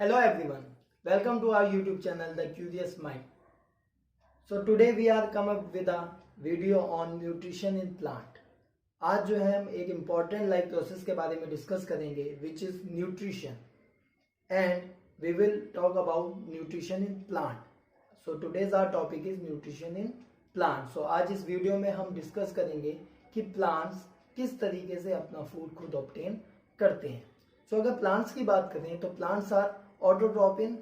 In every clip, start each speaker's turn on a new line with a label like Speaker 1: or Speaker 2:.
Speaker 1: Hello everyone, welcome to our YouTube channel The Curious Mind. So today we are come up with a video on nutrition in plant. आज जो है हम एक important life process के बारे में discuss करेंगे which is nutrition and we will talk about nutrition in plant. So today's our topic is nutrition in plant. So आज इस वीडियो में हम डिस्कस करेंगे कि plants किस तरीके से अपना फूड खुद ऑब्टेन करते हैं. सो अगर प्लांट्स की बात करें तो plants are autotrophic in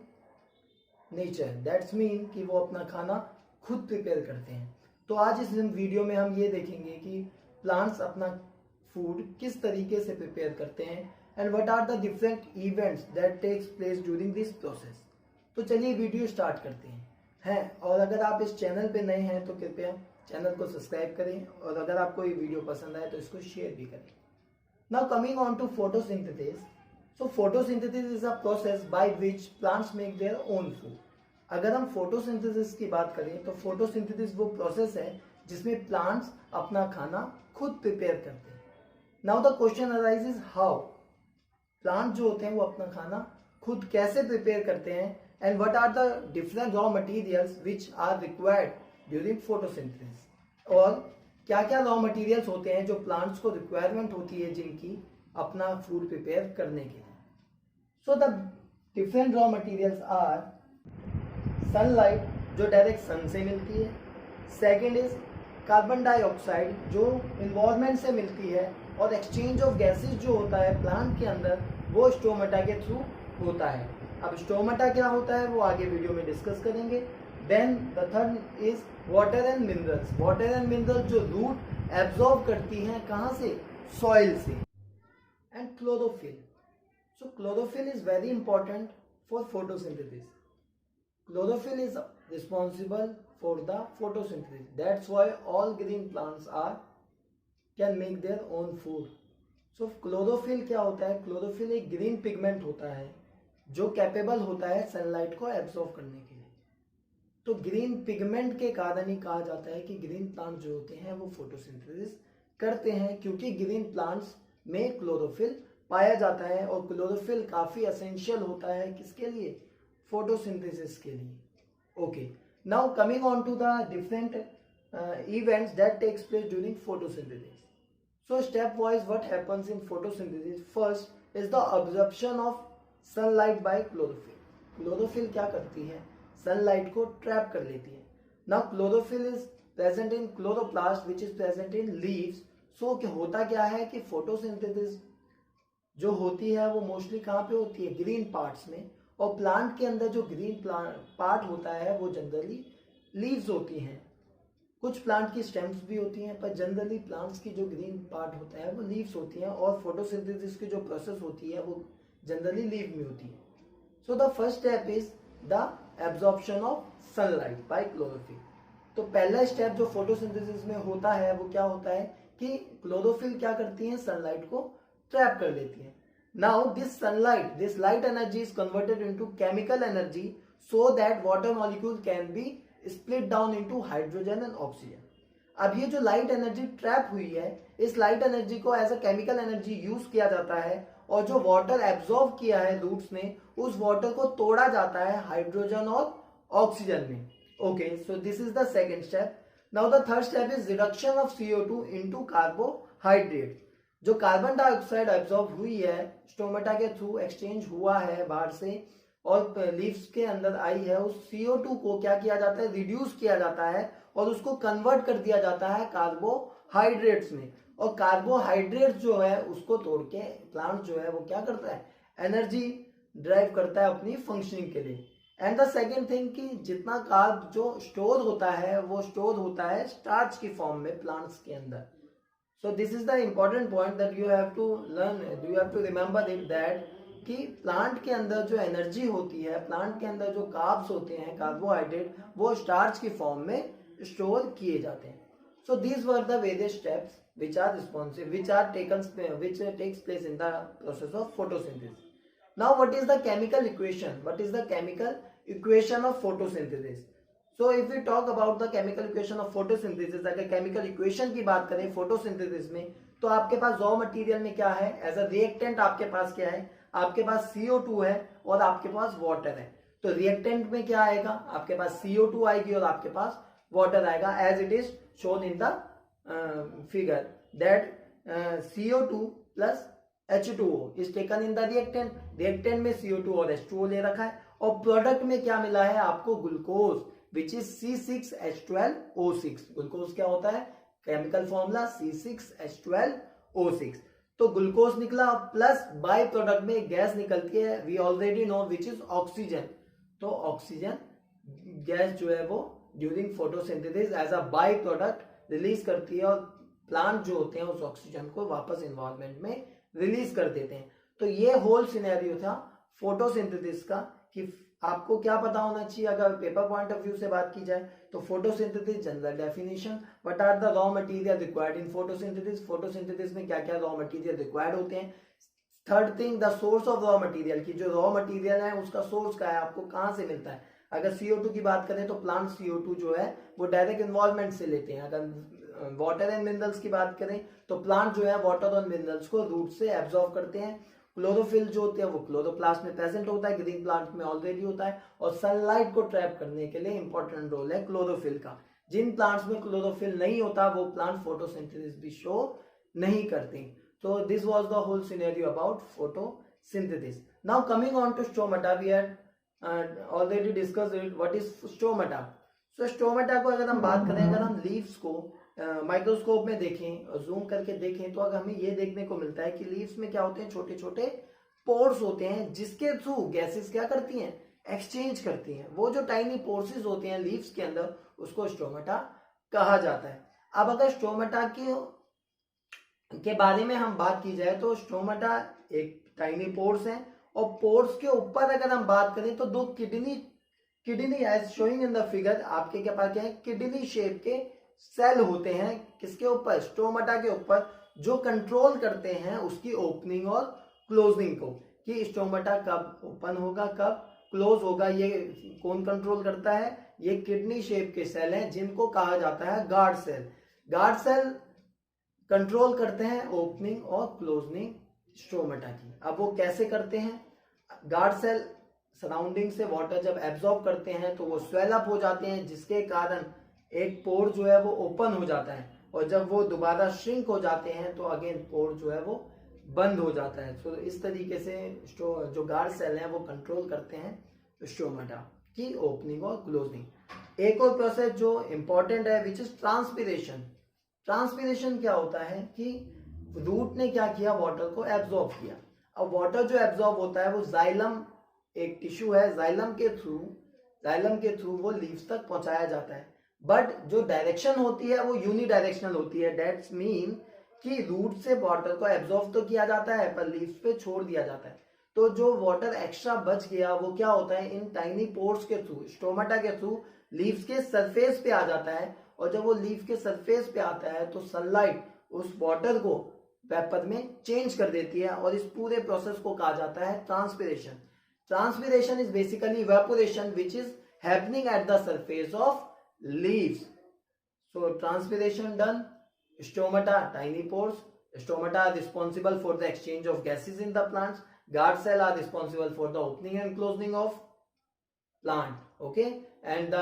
Speaker 1: nature, that's mean कि वो अपना खाना खुद प्रिपेयर करते हैं. तो आज इस वीडियो में हम ये देखेंगे कि प्लांट्स अपना फूड किस तरीके से प्रिपेयर करते हैं and what are the different events that takes place during this process. तो चलिए वीडियो स्टार्ट करते हैं. और अगर आप इस चैनल पे नए हैं तो कृपया चैनल को सब्सक्राइब करें और अगर आपको ये वीडियो पसंद आए तो इसको शेयर भी करें. Now coming on to photosynthesis. So photosynthesis is a process by which plants make their own food. अगर हम photosynthesis की बात करें तो photosynthesis वो प्रोसेस है जिसमें प्लांट्स अपना खाना खुद प्रिपेयर करते हैं. Now the question arises how plant जो होते हैं वो अपना खाना खुद कैसे प्रिपेयर करते हैं and what are the different raw materials which are required during photosynthesis. और क्या क्या रॉ मटेरियल्स होते हैं जो प्लांट्स को रिक्वायरमेंट होती है जिनकी अपना फूड प्रिपेयर करने के लिए. So the different raw materials are sunlight जो डायरेक्ट सन से मिलती है. सेकंड इज कार्बन डाइऑक्साइड जो इन्वायरमेंट से मिलती है और एक्सचेंज ऑफ गैसेस जो होता है प्लांट के अंदर वो स्टोमाटा के थ्रू होता है. अब स्टोमाटा क्या होता है वो आगे वीडियो में डिस्कस करेंगे. Then the third is water and minerals. Water and minerals जो रूट एब्जॉर्ब करती हैं कहाँ से? सॉइल से. And chlorophyll. So chlorophyll is very important for photosynthesis. Chlorophyll is responsible for the photosynthesis. That's why all green plants can make their own food. So chlorophyll क्या होता है? Chlorophyll एक green pigment होता है जो capable होता है sunlight को एब्जॉर्ब करने के लिए. तो ग्रीन पिगमेंट के कारण ही कहा जाता है कि ग्रीन प्लांट जो होते हैं वो फोटोसिंथेसिस करते हैं क्योंकि ग्रीन प्लांट्स में क्लोरोफिल पाया जाता है और क्लोरोफिल काफी एसेंशियल होता है किसके लिए? फोटोसिंथेसिस के लिए. Okay, now coming on to the different events that takes place during photosynthesis. So step wise what happens in photosynthesis. First is the absorption of sunlight by chlorophyll. Chlorophyll क्या करती है? Sunlight को trap कर लेती है. Now chlorophyll is present in chloroplast which is present in leaves. So होता क्या है कि फोटोसिंथेसिस जो होती है वो मोस्टली कहाँ पे होती है? ग्रीन पार्ट्स में. और प्लांट के अंदर जो ग्रीन पार्ट होता है वो जनरली लीव्स होती हैं. कुछ प्लांट की स्टेम्स भी होती हैं पर जनरली प्लांट्स की जो ग्रीन पार्ट होता है वो लीव्स होती हैं और फोटोसिंथेसिस की जो प्रोसेस होती है वो जनरली लीव में होती है. So the first step is the absorption of sunlight by chlorophyll. तो पहला स्टेप जो फोटोसिंथेसिस में होता है वो क्या होता है कि क्लोरोफिल क्या करती है? सनलाइट को ट्रैप कर लेती है. Now this light energy is converted into chemical energy so that water molecule can be split down into hydrogen and oxygen. अब ये जो लाइट एनर्जी ट्रैप हुई है इस लाइट एनर्जी को as a chemical energy use किया जाता है और जो वाटर एब्जॉर्ब किया है रूट्स ने उस वाटर को तोड़ा जाता है हाइड्रोजन और ऑक्सीजन में. Okay, so this is the second step. Now the third step is reduction of CO2 into carbohydrate. जो कार्बन डाइऑक्साइड एब्जॉर्ब हुई है स्टोमाटा के थ्रू एक्सचेंज हुआ है बाहर से और लीव्स के अंदर आई है उस CO2 को क्या किया जाता है? रिड्यूस किया जाता है और उसको कन्वर्ट कर दिया जाता है कार्बोहाइड्रेट्स में. और कार्बोहाइड्रेट जो है उसको तोड़ के प्लांट जो है वो क्या करता है? एनर्जी ड्राइव करता है अपनी फंक्शनिंग के लिए. एंड द सेकेंड थिंग कि जितना कार्ब जो स्टोर होता है वो स्टोर होता है स्टार्च की फॉर्म में प्लांट्स के अंदर. So this is the important point that you have to learn, you have to remember it that कि प्लांट के अंदर जो एनर्जी होती है, प्लांट के अंदर जो कार्ब्स होते हैं कार्बोहाइड्रेट वो स्टार्च की फॉर्म में स्टोर किए जाते हैं. So these were the various steps which takes place in the process of photosynthesis. Now what is the chemical equation? What is the chemical equation of photosynthesis? So if we talk about the chemical equation of photosynthesis, अगर chemical equation की बात करें photosynthesis में तो आपके पास raw material में क्या है? एज अ रिएक्टेंट आपके पास क्या है? आपके पास CO2 है और आपके पास वाटर है, तो रिएक्टेंट में क्या आएगा, आपके पास CO2 आएगी और आपके पास वाटर आएगा, as it is shown in the figure that CO2 plus H2O is taken in the reactant. Reactant में CO2 और H2O ले रखा है, और प्रोडक्ट में क्या मिला है आपको, glucose which is C6H12O6। Glucose क्या होता है, केमिकल फॉर्मूला C6H12O6। तो ग्लूकोज निकला, प्लस बाय प्रोडक्ट में गैस निकलती है, we already know which is oxygen. तो ऑक्सीजन गैस जो है वो during photosynthesis as a by product release करती है, और प्लांट जो होते हैं उस ऑक्सीजन को वापस एनवायरनमेंट में रिलीज कर देते हैं। तो ये होल सिनेरियो था फोटोसिंथेसिस का, कि आपको क्या पता होना चाहिए अगर पेपर पॉइंट ऑफ व्यू से बात की जाए तो। Photosynthesis general definition, what are the raw material required in photosynthesis, photosynthesis में क्या क्या रॉ मटेरियल रिक्वायर्ड होते हैं। Third thing, the source of raw material, की जो रॉ मटेरियल है उसका सोर्स क्या है, आपको कहां से मिलता है। अगर CO2 की बात करें तो प्लांट CO2 जो है वो डायरेक्ट एनवायरनमेंट से लेते हैं। अगर वाटर एंड मिनरल्स की बात करें तो प्लांट जो है वाटर और मिनरल्स को रूट से एब्जॉर्ब करते हैं। क्लोरोफिल जो होते हैं वो क्लोरोप्लास्ट में प्रेजेंट होता है, ग्रीन प्लांट में ऑलरेडी होता है, और सनलाइट को ट्रैप करने के लिए इंपॉर्टेंट रोल है क्लोरोफिल का। जिन प्लांट्स में क्लोरोफिल नहीं होता वो प्लांट फोटोसिंथेसिस भी शो नहीं करते। तो this was the whole scenario about photosynthesis. Now coming on to stomata, we had already discussed it, what is stomata. So stomata को अगर हम बात करें, अगर हम लीव्स को माइक्रोस्कोप में देखें और जूम करके देखें तो अगर हमें ये देखने को मिलता है कि लीव्स में क्या होते हैं, छोटे छोटे पोर्स होते हैं जिसके थ्रू गैसेस क्या करती हैं, एक्सचेंज करती हैं। वो जो टाइनी पोर्सेस होते हैं लीव्स के अंदर उसको स्टोमाटा कहा जाता है। अब अगर स्टोमाटा के बारे में हम बात की जाए तो स्टोमाटा एक टाइनी पोर्स है, और पोर्स के ऊपर अगर हम बात करें तो दो kidney as showing in the figure, आपके क्या पास क्या है, किडनी शेप के सेल होते हैं, किसके ऊपर, स्टोमाटा के ऊपर, जो कंट्रोल करते हैं उसकी ओपनिंग और क्लोजिंग को, कि स्टोमाटा कब ओपन होगा कब क्लोज होगा, ये कौन कंट्रोल करता है, ये किडनी शेप के सेल हैं जिनको कहा जाता है guard cell. Guard cell control करते हैं ओपनिंग और क्लोजिंग स्टोमाटा की। अब वो कैसे करते हैं, गार्ड सेल सराउंडिंग से वाटर जब एब्जॉर्ब करते हैं तो वो स्वेल अप हो जाते हैं, जिसके कारण एक पोर जो है वो ओपन हो जाता है, और जब वो दोबारा श्रिंक हो जाते हैं तो अगेन पोर जो है वो बंद हो जाता है। तो इस तरीके से जो गार्ड सेल हैं वो कंट्रोल करते हैं स्टोमाटा की ओपनिंग और क्लोजिंग। एक और प्रोसेस जो इंपॉर्टेंट है विच इज ट्रांसपिरेशन। ट्रांसपिरेशन क्या होता है कि रूट ने क्या किया, वाटर को एब्जॉर्ब किया। अब वाटर जो एब्जॉर्ब होता है वो जाइलम, एक टिश्यू है, जाइलम के थ्रू वो लीव्स तक पहुंचाया जाता है। बट जो डायरेक्शन होती है वो यूनिडायरेक्शनल होती है, दैट्स मीन कि रूट से वाटर को एब्जॉर्ब तो किया जाता है पर लीव्स पे छोड़ दिया जाता है। तो जो वाटर एक्स्ट्रा बच गया वो क्या होता है, इन टाइनी पोर्स के थ्रू, स्टोमाटा के थ्रू लीव्स के सरफेस पे आ जाता है, और जब वो लीफ के सरफेस पे आता है तो सनलाइट उस वाटर को वेपर में चेंज कर देती है, और इस पूरे प्रोसेस को कहा जाता है transpiration. Transpiration is basically evaporation which is happening at the surface of leaves. So transpiration done, stomata tiny pores, stomata are responsible for the exchange of gases in the plants, guard cell are responsible for the opening and closing of plant. Okay, and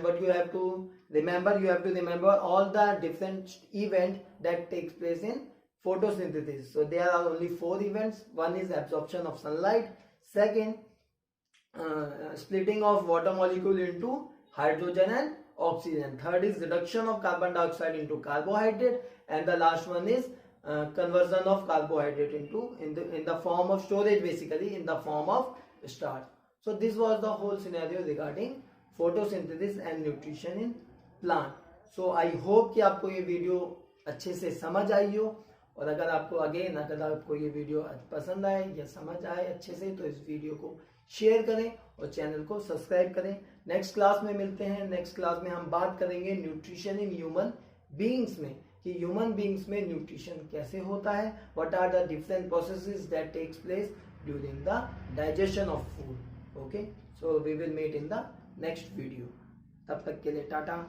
Speaker 1: what you have to remember all the different event that takes place in photosynthesis. So there are only 4 events. One is absorption of sunlight, second splitting of water molecule into hydrogen and oxygen, third is reduction of carbon dioxide into carbohydrate, and the last one is conversion of carbohydrate into in the form of storage, basically in the form of starch. So this was the whole scenario regarding photosynthesis and nutrition in plant. So I hope कि आपको ये video अच्छे से समझ आई हो, और अगर आपको ये वीडियो पसंद आए या समझ आए अच्छे से तो इस वीडियो को शेयर करें और चैनल को सब्सक्राइब करें। नेक्स्ट क्लास में मिलते हैं। नेक्स्ट क्लास में हम बात करेंगे न्यूट्रिशन इन ह्यूमन बीइंग्स में, कि ह्यूमन बीइंग्स में न्यूट्रिशन कैसे होता है, what are the different processes that takes place during the digestion of food. Okay, so we will meet in the next video. तब तक के लिए टाटा।